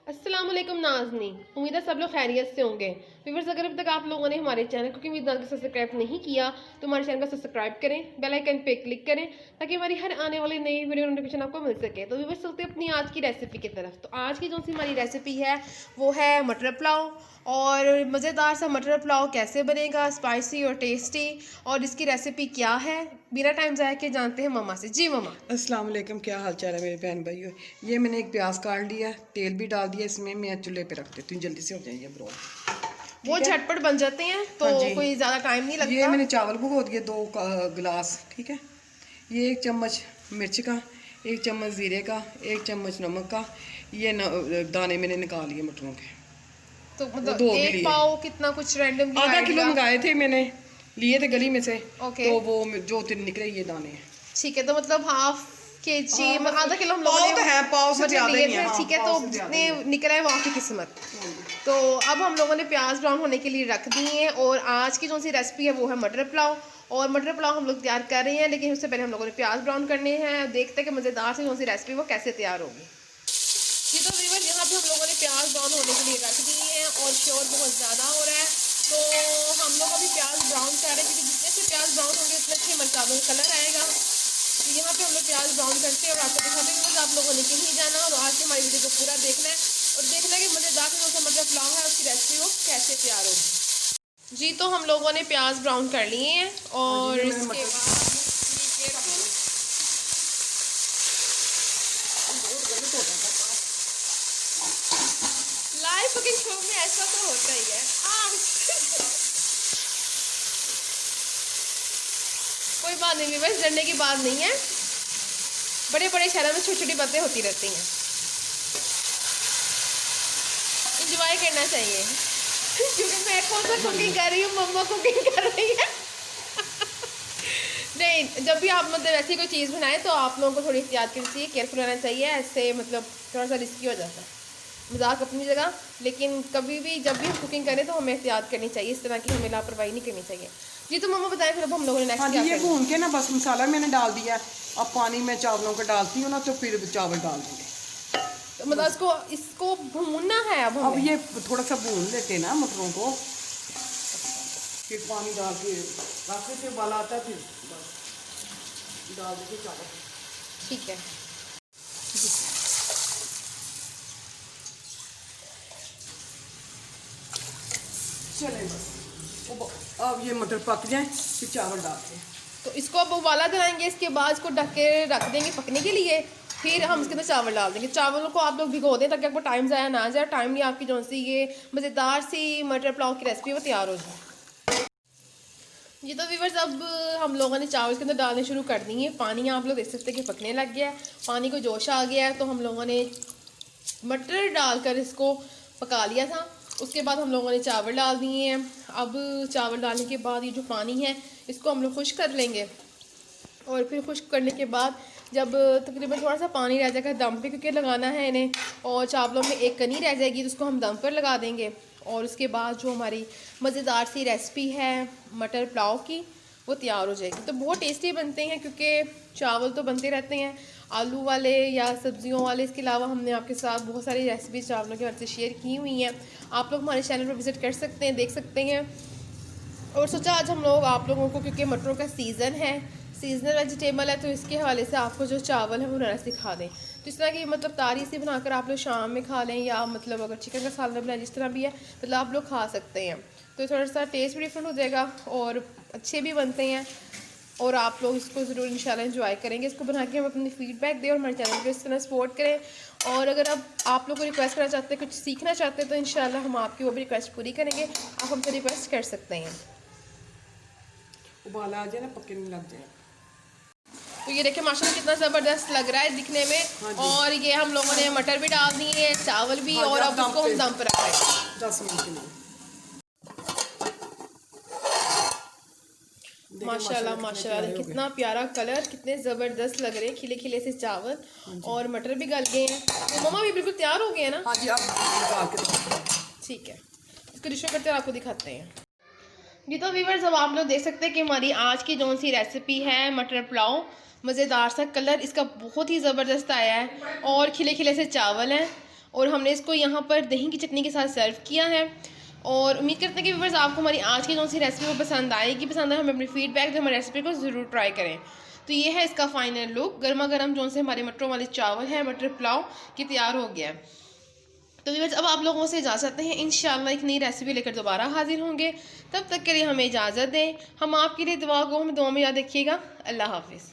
अस्सलाम वालेकुम नाज़नी, उम्मीद है सब लोग खैरियत से होंगे। व्यूअर्स, अगर अभी तक आप लोगों ने हमारे चैनल कुकिंग विद नाज़ को सब्सक्राइब नहीं किया तो हमारे चैनल को सब्सक्राइब करें, बेल आइकन पे क्लिक करें ताकि हमारी हर आने वाली नई वीडियो नोटिफिकेशन आपको मिल सके। तो व्यूअर्स, चलते हैं अपनी आज की रेसिपी की तरफ। तो आज की जो सी हमारी रेसिपी है वो है मटर पुलाव। और मज़ेदार सा मटर पुलाव कैसे बनेगा, स्पाइसी और टेस्टी, और इसकी रेसिपी क्या है, बिना टाइम ज़ाया के जानते हैं मम्मा से। जी मम्मा। अस्सलाम वालेकुम, क्या हाल चाल है मेरे बहन भाइयों। ये मैंने एक प्याज काट लिया, तेल भी डाल दिया इसमें। मैं चूल्हे पे रख देती हूँ, जल्दी से हो जाएंगे ब्राउन। वो झटपट बन जाते हैं तो हाँ जी, कोई ज़्यादा टाइम नहीं लगता। ये मैंने चावल भिगो दिए 2 गिलास, ठीक है। ये 1 चम्मच मिर्च का, 1 चम्मच ज़ीरे का, 1 चम्मच नमक का। ये दाने मैंने निकाल लिए मटरों के, तो वो मतलब 2 भी एक लिए। पाव कितना कुछ रैंडमली आधा किलो मंगाए थे मैंने, लिए थे गली में से। ओके, तो वो जो निकले ये दाने हैं। ठीक है। तो मतलब हाफ के जी हाँ, आधा किलो हम लोगों पाव ने तो है, पाव से मतलब ज़्यादा लिए ही है। थे, हाँ, ठीक है। पाव तो से ज़्यादा जितने ही है। निकला है वहाँ की किस्मत। तो अब हम लोगों ने प्याज ब्राउन होने के लिए रख दिए हैं। और आज की जो सी रेसिपी है वो है मटर पुलाव। और मटर पुलाव हम लोग तैयार कर रहे हैं, लेकिन उससे पहले हम लोगों ने प्याज ब्राउन करने हैं। देखते हैं कि मज़ेदार सी जो सी रेसिपी वो कैसे तैयार होगी। ये तो व्यूअर्स, यहाँ पे हम लोगों ने प्याज ब्राउन होने के लिए रख दिए हैं और शोर बहुत ज़्यादा हो रहा है। तो हम लोग अभी प्याज ब्राउन कर रहे हैं, क्योंकि जितने से प्याज ब्राउन होंगे उतने अच्छे मसालों का कलर आएगा। तो यहाँ पे हम लोग प्याज ब्राउन करते हैं और आपको दिखाते हैं कि आप लोगों ने कहीं जाना और आज की हमारी वीडियो को पूरा देखना है और देखना है कि मज़ेदार से मटर पुलाव है उसकी रेसिपी वो कैसे तैयार होगी। जी, तो हम लोगों ने प्याज ब्राउन कर लिए हैं और इसके बाद लाइव कुकिंग शो में ऐसा तो होता ही है। कोई बात नहीं, बस डरने की बात नहीं है। बड़े बड़े शहरों में छोटी छोटी बातें होती रहती हैं, इंजॉय करना चाहिए। क्योंकि मैं कौन सा कुकिंग कर रही हूँ, मम्मा कुकिंग कर रही है। नहीं, जब भी आप मतलब ऐसी कोई चीज़ बनाएं तो आप लोगों को थोड़ी एहतियात करनी चाहिए, केयरफुल रहना चाहिए। ऐसे मतलब थोड़ा सा रिस्की हो जाता है। मजाक अपनी जगह, लेकिन कभी भी जब भी हम कुकिंग करें तो हमें एहतियात करनी चाहिए। इस तरह की हमें लापरवाही नहीं करनी चाहिए। जी, तो मम्मा बताएं फिर अब हम लोगों ने नेक्स्ट हाँ जी, क्या ये करना है। भून के ना बस मसाला मैंने डाल दिया। अब पानी में चावलों का डालती हूँ ना, तो फिर चावल डाल देंगे। तो मतलब इसको इसको भूनना है अब अब हमें। ये थोड़ा सा भून लेते हैं ना मटरों को, फिर पानी डाल के काफी से उबाला आता है, फिर बस डाल देंगे चावल। ठीक है। चलें बस, अब ये मटर पक जाए फिर चावल डालते हैं। तो इसको अब उबाला दिलाएंगे, इसके बाद इसको ढक के रख देंगे पकने के लिए। फिर हम इसके अंदर चावल डाल देंगे। चावलों को आप लोग भिगो दें ताकि आपको टाइम ज़ाया ना जाए, टाइम नहीं आपकी जो सी ये मज़ेदार सी मटर पुलाव की रेसिपी वो तैयार हो जाए। ये तो व्यूअर्स, अब हम लोगों ने चावल के अंदर डालने शुरू कर दिए। पानी आप लोग देख सकते हैं कि पकने लग गया है, पानी को जोश आ गया है। तो हम लोगों ने मटर डालकर इसको पका लिया था। उसके बाद हम लोगों ने चावल डाल दिए हैं। अब चावल डालने के बाद ये जो पानी है इसको हम लोग खुश्क कर लेंगे। और फिर खुश्क करने के बाद जब तकरीबन थोड़ा सा पानी रह जाएगा दम पे, क्योंकि लगाना है इन्हें, और चावलों में एक कनी रह जाएगी तो उसको हम दम पर लगा देंगे। और उसके बाद जो हमारी मज़ेदार सी रेसिपी है मटर पुलाव की वो तैयार हो जाएगी। तो बहुत टेस्टी बनते हैं, क्योंकि चावल तो बनते रहते हैं आलू वाले या सब्जियों वाले। इसके अलावा हमने आपके साथ बहुत सारी रेसिपी चावलों के बारे से शेयर की हुई हैं। आप लोग हमारे चैनल पर विज़िट कर सकते हैं, देख सकते हैं। और सोचा आज हम लोग आप लोगों को, क्योंकि मटरों का सीज़न है, सीजनल वेजिटेबल है, तो इसके हवाले से आपको जो चावल है वो बनाना सिखा दें। तो इस तरह की मतलब तारी सी बनाकर आप लोग शाम में खा लें, या मतलब अगर चिकन का सालन बनाए जिस तरह भी है मतलब आप लोग खा सकते हैं। तो थोड़ा सा टेस्ट भी डिफरेंट हो जाएगा और अच्छे भी बनते हैं। और आप लोग इसको ज़रूर इंशाल्लाह एंजॉय करेंगे। इसको बना के हम अपनी फीडबैक दें और हमारे चैनल को इस तरह सपोर्ट करें। और अगर अब आप लोग को रिक्वेस्ट करना चाहते हैं, कुछ सीखना चाहते हैं, तो इंशाल्लाह हम आपकी वो भी रिक्वेस्ट पूरी करेंगे। आप हमसे रिक्वेस्ट कर सकते हैं। उबाला आ जाए ना, पकने नहीं लग जाए। तो ये देखिए माशाल्लाह कितना ज़बरदस्त लग रहा है दिखने में। हाँ, और ये हम लोगों ने मटर भी डाल दिए हैं, चावल भी। हाँ, और अब इसको हम दम पर रख रहे हैं 10 मिनट के लिए। माशाल्लाह माशाल्लाह, कितना प्यारा कलर, कितने ज़बरदस्त लग रहे हैं खिले खिले से चावल। और मटर भी गल गए हैं। तो मम्मा भी बिल्कुल तैयार हो गए हैं ना। हाँ जी, अब निकाल के ठीक है, इसको डिश करते हैं, आपको दिखाते हैं। जी, तो व्यूअर्स, अब आप लोग देख सकते हैं कि हमारी आज की जो सी रेसिपी है मटर पुलाव, मज़ेदार सा कलर इसका बहुत ही ज़बरदस्त आया है और खिले खिले से चावल हैं। और हमने इसको यहाँ पर दही की चटनी के साथ सर्व किया है। और उम्मीद करते हैं कि व्यूअर्स आपको हमारी आज की जो सी रेसिपी वो पसंद आएगी। पसंद आए हमें अपनी फीडबैक दें, हमारी रेसिपी को ज़रूर ट्राई करें। तो ये है इसका फाइनल लुक। गर्मा गर्म जो से हमारे मटरों वाले चावल है, मटर पुलाव की तैयार हो गया है। तो व्यूअर्स अब आप लोगों से इजाज़त हैं। इंशाल्लाह एक नई रेसिपी लेकर दोबारा हाजिर होंगे। तब तक के लिए हमें इजाज़त दें। हम आपके लिए दुआ को हमें दुआ में याद रखिएगा। अल्लाह हाफिज़।